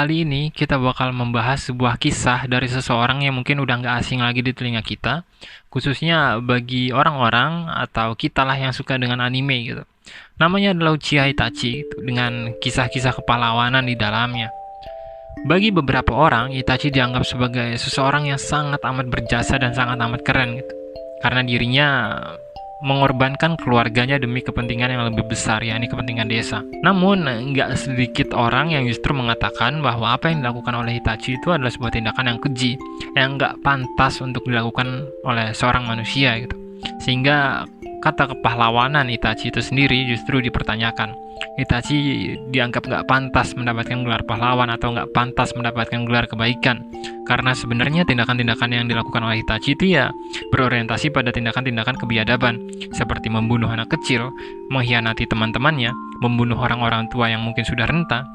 kali ini kita bakal membahas sebuah kisah dari seseorang yang mungkin udah nggak asing lagi di telinga kita, khususnya bagi orang-orang atau kita lah yang suka dengan anime gitu. Namanya adalah Uchiha Itachi gitu, dengan kisah-kisah kepahlawanan di dalamnya. Bagi beberapa orang, Itachi dianggap sebagai seseorang yang sangat amat berjasa dan sangat amat keren gitu. Karena dirinya mengorbankan keluarganya demi kepentingan yang lebih besar, yakni kepentingan desa. Namun, nggak sedikit orang yang justru mengatakan bahwa apa yang dilakukan oleh Itachi itu adalah sebuah tindakan yang keji, yang nggak pantas untuk dilakukan oleh seorang manusia gitu. Sehingga kata kepahlawanan Itachi itu sendiri justru dipertanyakan. Itachi dianggap nggak pantas mendapatkan gelar pahlawan atau nggak pantas mendapatkan gelar kebaikan. Karena sebenarnya tindakan-tindakan yang dilakukan oleh Itachi itu ya berorientasi pada tindakan-tindakan kebiadaban, seperti membunuh anak kecil, mengkhianati teman-temannya, membunuh orang-orang tua yang mungkin sudah renta,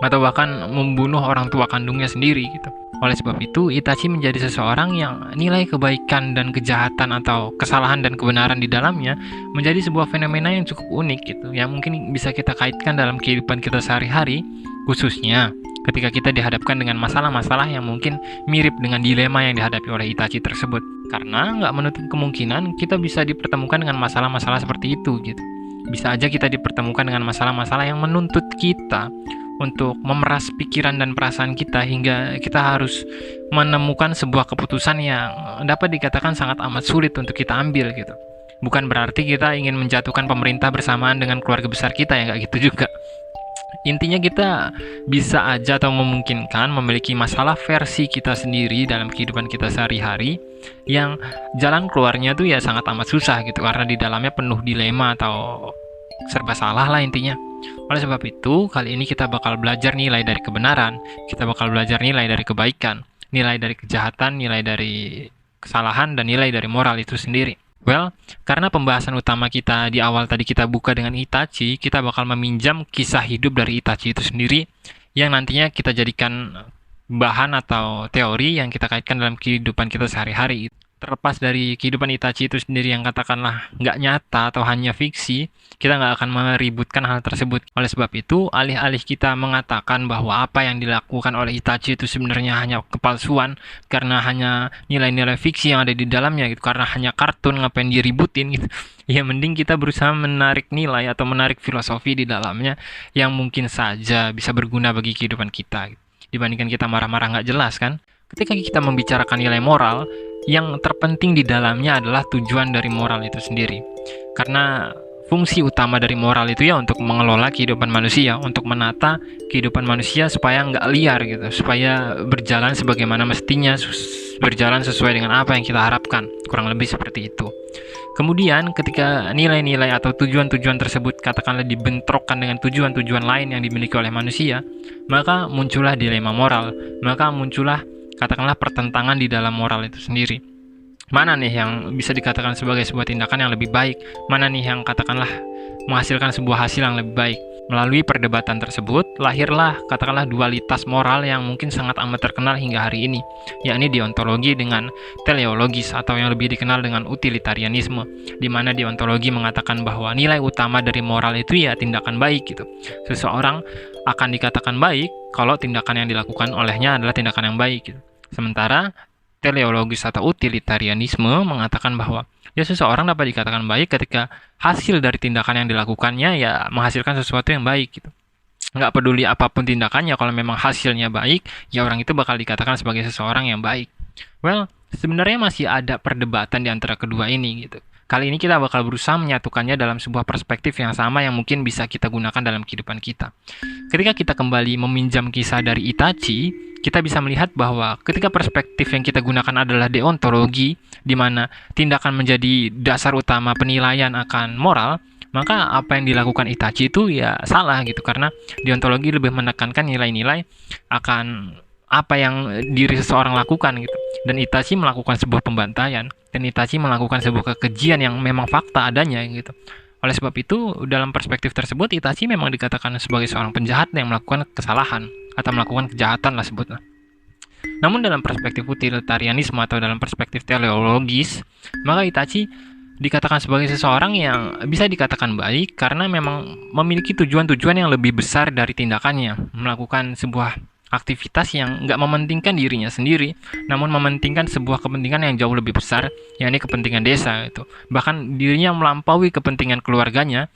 atau bahkan membunuh orang tua kandungnya sendiri gitu. Oleh sebab itu, Itachi menjadi seseorang yang nilai kebaikan dan kejahatan atau kesalahan dan kebenaran di dalamnya menjadi sebuah fenomena yang cukup unik gitu, yang mungkin bisa kita kaitkan dalam kehidupan kita sehari-hari, khususnya ketika kita dihadapkan dengan masalah-masalah yang mungkin mirip dengan dilema yang dihadapi oleh Itachi tersebut. Karena nggak menutup kemungkinan kita bisa dipertemukan dengan masalah-masalah seperti itu gitu. Bisa aja kita dipertemukan dengan masalah-masalah yang menuntut kita untuk memeras pikiran dan perasaan kita hingga kita harus menemukan sebuah keputusan yang dapat dikatakan sangat amat sulit untuk kita ambil gitu. Bukan berarti kita ingin menjatuhkan pemerintah bersamaan dengan keluarga besar kita, ya nggak gitu juga. Intinya kita bisa aja atau memungkinkan memiliki masalah versi kita sendiri dalam kehidupan kita sehari-hari yang jalan keluarnya tuh ya sangat amat susah gitu, karena di dalamnya penuh dilema atau serba salah lah intinya. Oleh sebab itu, kali ini kita bakal belajar nilai dari kebenaran, kita bakal belajar nilai dari kebaikan, nilai dari kejahatan, nilai dari kesalahan, dan nilai dari moral itu sendiri. Well, karena pembahasan utama kita di awal tadi kita buka dengan Itachi, kita bakal meminjam kisah hidup dari Itachi itu sendiri yang nantinya kita jadikan bahan atau teori yang kita kaitkan dalam kehidupan kita sehari-hari. Terlepas dari kehidupan Itachi itu sendiri yang katakanlah nggak nyata atau hanya fiksi, kita nggak akan meributkan hal tersebut. Oleh sebab itu, alih-alih kita mengatakan bahwa apa yang dilakukan oleh Itachi itu sebenarnya hanya kepalsuan, karena hanya nilai-nilai fiksi yang ada di dalamnya gitu, karena hanya kartun ngapain diributin gitu. Ya mending kita berusaha menarik nilai atau menarik filosofi di dalamnya yang mungkin saja bisa berguna bagi kehidupan kita gitu. Dibandingkan kita marah-marah nggak jelas kan. Ketika kita membicarakan nilai moral, yang terpenting di dalamnya adalah tujuan dari moral itu sendiri. Karena fungsi utama dari moral itu ya untuk mengelola kehidupan manusia, untuk menata kehidupan manusia supaya nggak liar gitu, supaya berjalan sebagaimana mestinya, berjalan sesuai dengan apa yang kita harapkan, kurang lebih seperti itu. Kemudian ketika nilai-nilai atau tujuan-tujuan tersebut katakanlah dibentrokkan dengan tujuan-tujuan lain yang dimiliki oleh manusia, maka muncullah dilema moral, maka muncullah katakanlah pertentangan di dalam moral itu sendiri. Mana nih yang bisa dikatakan sebagai sebuah tindakan yang lebih baik? Mana nih yang katakanlah menghasilkan sebuah hasil yang lebih baik? Melalui perdebatan tersebut, lahirlah katakanlah dualitas moral yang mungkin sangat amat terkenal hingga hari ini, yakni deontologi dengan teleologis atau yang lebih dikenal dengan utilitarianisme, di mana deontologi mengatakan bahwa nilai utama dari moral itu ya tindakan baik gitu. Seseorang akan dikatakan baik kalau tindakan yang dilakukan olehnya adalah tindakan yang baik gitu. Sementara teleologis atau utilitarianisme mengatakan bahwa ya seseorang dapat dikatakan baik ketika hasil dari tindakan yang dilakukannya ya menghasilkan sesuatu yang baik gitu. Nggak peduli apapun tindakannya, kalau memang hasilnya baik, ya orang itu bakal dikatakan sebagai seseorang yang baik. Well, sebenarnya masih ada perdebatan di antara kedua ini gitu. Kali ini kita bakal berusaha menyatukannya dalam sebuah perspektif yang sama yang mungkin bisa kita gunakan dalam kehidupan kita. Ketika kita kembali meminjam kisah dari Itachi, kita bisa melihat bahwa ketika perspektif yang kita gunakan adalah deontologi, di mana tindakan menjadi dasar utama penilaian akan moral, maka apa yang dilakukan Itachi itu ya salah gitu, karena deontologi lebih menekankan nilai-nilai akan apa yang diri seseorang lakukan gitu. Dan Itachi melakukan sebuah pembantaian, dan Itachi melakukan sebuah kekejian yang memang fakta adanya gitu. Oleh sebab itu, dalam perspektif tersebut, Itachi memang dikatakan sebagai seorang penjahat yang melakukan kesalahan atau melakukan kejahatan lah sebutnya. Namun dalam perspektif utilitarianisme atau dalam perspektif teleologis, maka Itachi dikatakan sebagai seseorang yang bisa dikatakan baik karena memang memiliki tujuan-tujuan yang lebih besar dari tindakannya, melakukan sebuah aktivitas yang nggak mementingkan dirinya sendiri, namun mementingkan sebuah kepentingan yang jauh lebih besar, yakni kepentingan desa itu. Bahkan dirinya melampaui kepentingan keluarganya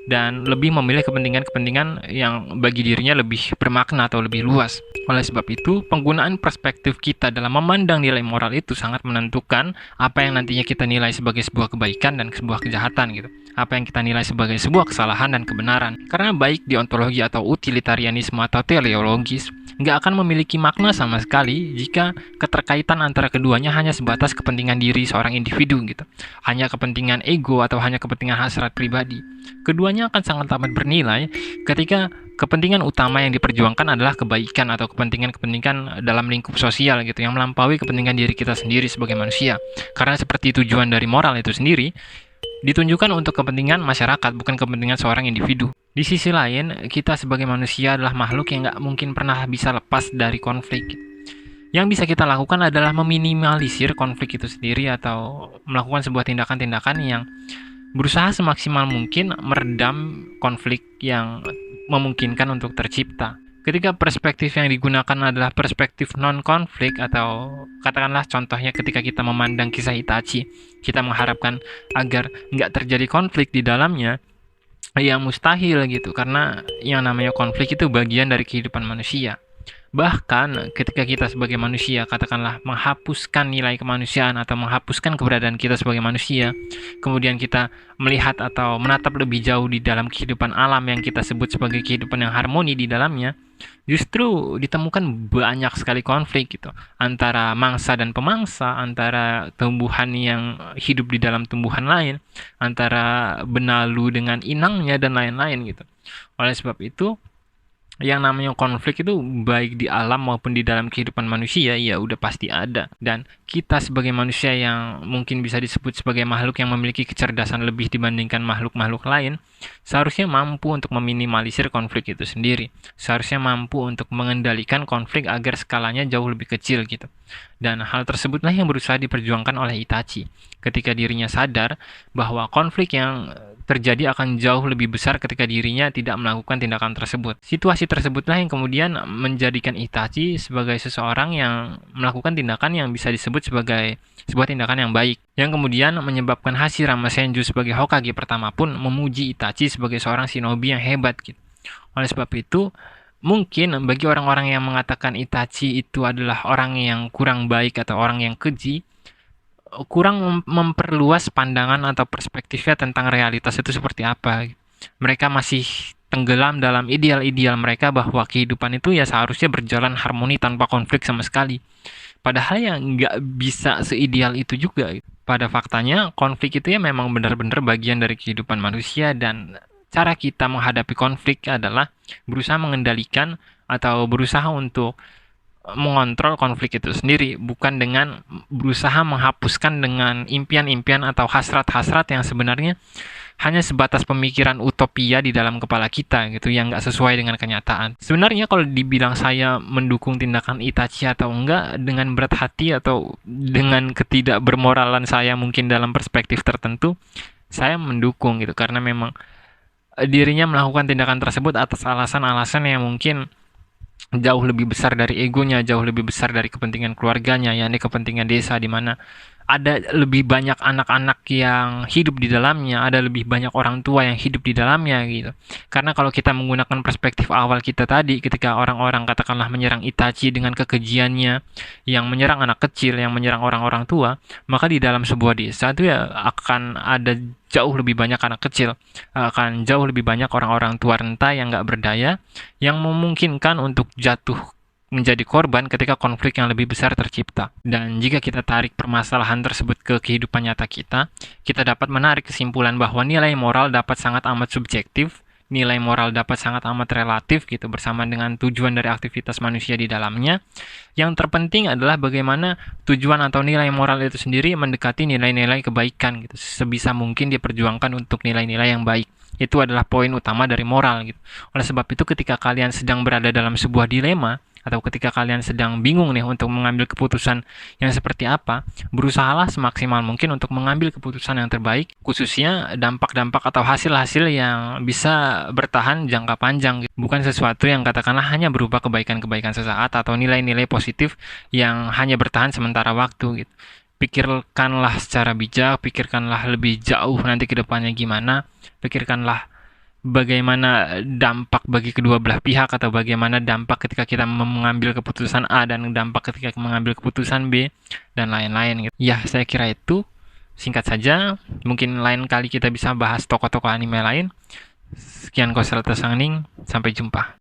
dan lebih memilih kepentingan-kepentingan yang bagi dirinya lebih bermakna atau lebih luas. Oleh sebab itu, penggunaan perspektif kita dalam memandang nilai moral itu sangat menentukan apa yang nantinya kita nilai sebagai sebuah kebaikan dan sebuah kejahatan gitu. Apa yang kita nilai sebagai sebuah kesalahan dan kebenaran. Karena baik deontologi atau utilitarianisme atau teleologis, nggak akan memiliki makna sama sekali jika keterkaitan antara keduanya hanya sebatas kepentingan diri seorang individu gitu. Hanya kepentingan ego atau hanya kepentingan hasrat pribadi. Keduanya akan sangat amat bernilai ketika kepentingan utama yang diperjuangkan adalah kebaikan atau kepentingan-kepentingan dalam lingkup sosial gitu yang melampaui kepentingan diri kita sendiri sebagai manusia. Karena seperti tujuan dari moral itu sendiri ditunjukkan untuk kepentingan masyarakat, bukan kepentingan seorang individu. Di sisi lain, kita sebagai manusia adalah makhluk yang nggak mungkin pernah bisa lepas dari konflik. Yang bisa kita lakukan adalah meminimalisir konflik itu sendiri atau melakukan sebuah tindakan-tindakan yang berusaha semaksimal mungkin meredam konflik yang memungkinkan untuk tercipta. Ketika perspektif yang digunakan adalah perspektif non-konflik atau katakanlah contohnya ketika kita memandang kisah Itachi, kita mengharapkan agar nggak terjadi konflik di dalamnya, ya mustahil gitu, karena yang namanya konflik itu bagian dari kehidupan manusia. Bahkan ketika kita sebagai manusia katakanlah menghapuskan nilai kemanusiaan atau menghapuskan keberadaan kita sebagai manusia, kemudian kita melihat atau menatap lebih jauh di dalam kehidupan alam yang kita sebut sebagai kehidupan yang harmoni di dalamnya, justru ditemukan banyak sekali konflik gitu antara mangsa dan pemangsa, antara tumbuhan yang hidup di dalam tumbuhan lain, antara benalu dengan inangnya dan lain-lain gitu. Oleh sebab itu, yang namanya konflik itu baik di alam maupun di dalam kehidupan manusia ya udah pasti ada. Dan kita sebagai manusia yang mungkin bisa disebut sebagai makhluk yang memiliki kecerdasan lebih dibandingkan makhluk-makhluk lain, seharusnya mampu untuk meminimalisir konflik itu sendiri. Seharusnya mampu untuk mengendalikan konflik agar skalanya jauh lebih kecil gitu. Dan hal tersebutlah yang berusaha diperjuangkan oleh Itachi ketika dirinya sadar bahwa konflik yang terjadi akan jauh lebih besar ketika dirinya tidak melakukan tindakan tersebut. Situasi tersebutlah yang kemudian menjadikan Itachi sebagai seseorang yang melakukan tindakan yang bisa disebut sebagai sebuah tindakan yang baik, yang kemudian menyebabkan Hashirama Senju sebagai Hokage pertama pun memuji Itachi sebagai seorang shinobi yang hebat gitu. Oleh sebab itu, mungkin bagi orang-orang yang mengatakan Itachi itu adalah orang yang kurang baik atau orang yang keji, kurang memperluas pandangan atau perspektifnya tentang realitas itu seperti apa. Mereka masih tenggelam dalam ideal-ideal mereka bahwa kehidupan itu ya seharusnya berjalan harmoni tanpa konflik sama sekali. Padahal ya nggak bisa seideal itu juga. Pada faktanya, konflik itu ya memang benar-benar bagian dari kehidupan manusia dan cara kita menghadapi konflik adalah berusaha mengendalikan atau berusaha untuk mengontrol konflik itu sendiri, bukan dengan berusaha menghapuskan dengan impian-impian atau hasrat-hasrat yang sebenarnya hanya sebatas pemikiran utopia di dalam kepala kita gitu yang nggak sesuai dengan kenyataan. Sebenarnya kalau dibilang saya mendukung tindakan Itachi atau enggak dengan berat hati atau dengan ketidakbermoralan saya mungkin dalam perspektif tertentu, saya mendukung gitu karena memang dirinya melakukan tindakan tersebut atas alasan-alasan yang mungkin jauh lebih besar dari egonya, jauh lebih besar dari kepentingan keluarganya, yakni kepentingan desa di mana ada lebih banyak anak-anak yang hidup di dalamnya, ada lebih banyak orang tua yang hidup di dalamnya gitu. Karena kalau kita menggunakan perspektif awal kita tadi ketika orang-orang katakanlah menyerang Itachi dengan kekejiannya yang menyerang anak kecil, yang menyerang orang-orang tua, maka di dalam sebuah desa itu ya akan ada jauh lebih banyak anak kecil, akan jauh lebih banyak orang-orang tua renta yang nggak berdaya, yang memungkinkan untuk jatuh menjadi korban ketika konflik yang lebih besar tercipta. Dan jika kita tarik permasalahan tersebut ke kehidupan nyata kita dapat menarik kesimpulan bahwa nilai moral dapat sangat amat subjektif, nilai moral dapat sangat amat relatif gitu bersama dengan tujuan dari aktivitas manusia di dalamnya. Yang terpenting adalah bagaimana tujuan atau nilai moral itu sendiri mendekati nilai-nilai kebaikan gitu. Sebisa mungkin diperjuangkan untuk nilai-nilai yang baik. Itu adalah poin utama dari moral gitu. Oleh sebab itu ketika kalian sedang berada dalam sebuah dilema atau ketika kalian sedang bingung nih untuk mengambil keputusan yang seperti apa, berusahalah semaksimal mungkin untuk mengambil keputusan yang terbaik, khususnya dampak-dampak atau hasil-hasil yang bisa bertahan jangka panjang, bukan sesuatu yang katakanlah hanya berupa kebaikan-kebaikan sesaat atau nilai-nilai positif yang hanya bertahan sementara waktu gitu. Pikirkanlah secara bijak, pikirkanlah lebih jauh nanti ke depannya gimana, pikirkanlah bagaimana dampak bagi kedua belah pihak atau bagaimana dampak ketika kita mengambil keputusan A dan dampak ketika mengambil keputusan B dan lain-lain gitu. Ya, saya kira itu singkat saja. Mungkin lain kali kita bisa bahas tokoh-tokoh anime lain. Sekian Kostrata Sangning, sampai jumpa.